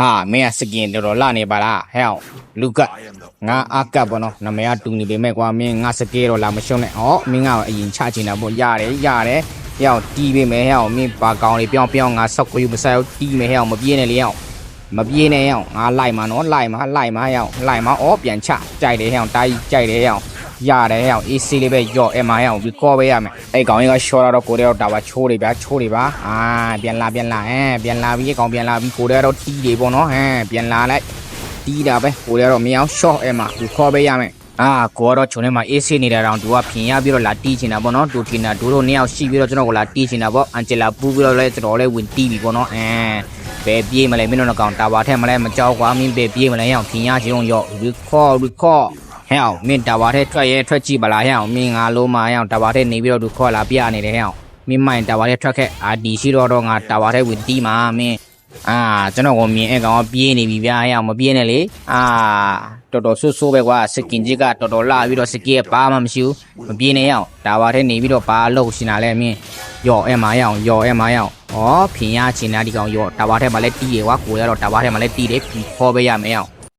ဟာမင်းကစကင်တော်တော်လာနေပါလားဟဲ့လူကငါအကပ်ပေါ့နော်နမေကတူနေပေမဲ့ကွာမင်းငါစကေတော့လာမရှုံးနဲ့ဟောမင်းကအရင်ချချင်တာပေါ့ရတယ်ဟဲ့တီးပေးမယ်ဟဲ့မင်းပါကောင်လေးပြောင်းငါဆောက်ခွေးမဆိုင်တီးမယ်ဟဲ့မပြေးနဲ့လေဟဲ့မပြေးနဲ့ဟဲ့ငါလိုက်မှာနော်လိုက်မှာဟဲ့လိုက်မှာဩပြန်ချကြိုက်တယ်ဟဲ့တားကြီးကြိုက်တယ်ဟဲ့ရတယ်ဟဲ့အေးစီလေးပဲရော့အမဟဲ့ပြီးကောပဲရမယ်အဲ့ကောင်ကြီးကရှော့တော့ကိုတော့တာပါချိုးတွေပါပြန်လာပြန်လာပြီးကောင်ပြန်လာပြီးကိုတော့တီးတွေပေါ့နော်ပြန်လာလိုက်တီးတာပဲကိုတော့မင်းအောင်ရှော့အမပြီးကောပဲရမယ်ကိုတော့ချုံထဲမှာအေးဆေးနေတဲ့တောင်သူကပြင်ရပြီးတော့လာတီးချင်တာပေါ့နော်သူထင်တာတို့နှစ်ယောက်ရှိပြီးတော့ကျွန်တော်ကလာတီးချင်တာပေါ့အန်ဂျလာပူးပြီးတော့လဲကျွန်တော်လဲဝင်တီးပြီပေါ့နော်ဘယ်ပြေးမလဲမင်းတို့ကောင်တာပါထဲမလဲမကြောက်ကွာမင်းဘယ်ပြေးမလဲဟဲ့ပြင်ရချင်းရော့ရီခေါ်ဟဲ့မင်းတာပါထဲထွက်ကြည့်ပါလားဟဲ့မင်းငါလုံးမဟဲ့တာပါထဲနေပြီးတော့သူခေါ်လာပြနေတယ်ဟဲ့မင်းမိုင်တာပါထဲထွက်ခဲ့ဒီရှိတော့ငါတာပါထဲဝင်တီးမှာမင်းကျွန်တော်ကမြင်အဲ့ကောင်ပြေးနေပြီဗျာဟဲ့မပြေးနဲ့လေတော်တော်ဆိုးပဲကွာစကင်ကြီးကတော်တော်လာပြီးတော့စကီးဘာမှမရှိဘူးမပြေးနဲ့ဟဲ့တာပါထဲနေပြီးတော့ဘာလို့ရှင်လာလဲမင်းယော့အမဟဲ့ဖင်ရချင်တာဒီကောင်ယော့တာပါထဲမှာလဲတီးရကွာကိုရတော့တာပါထဲမှာလဲတီးတယ်ပြီးခေါ်ပေးရမယ်ဟဲ့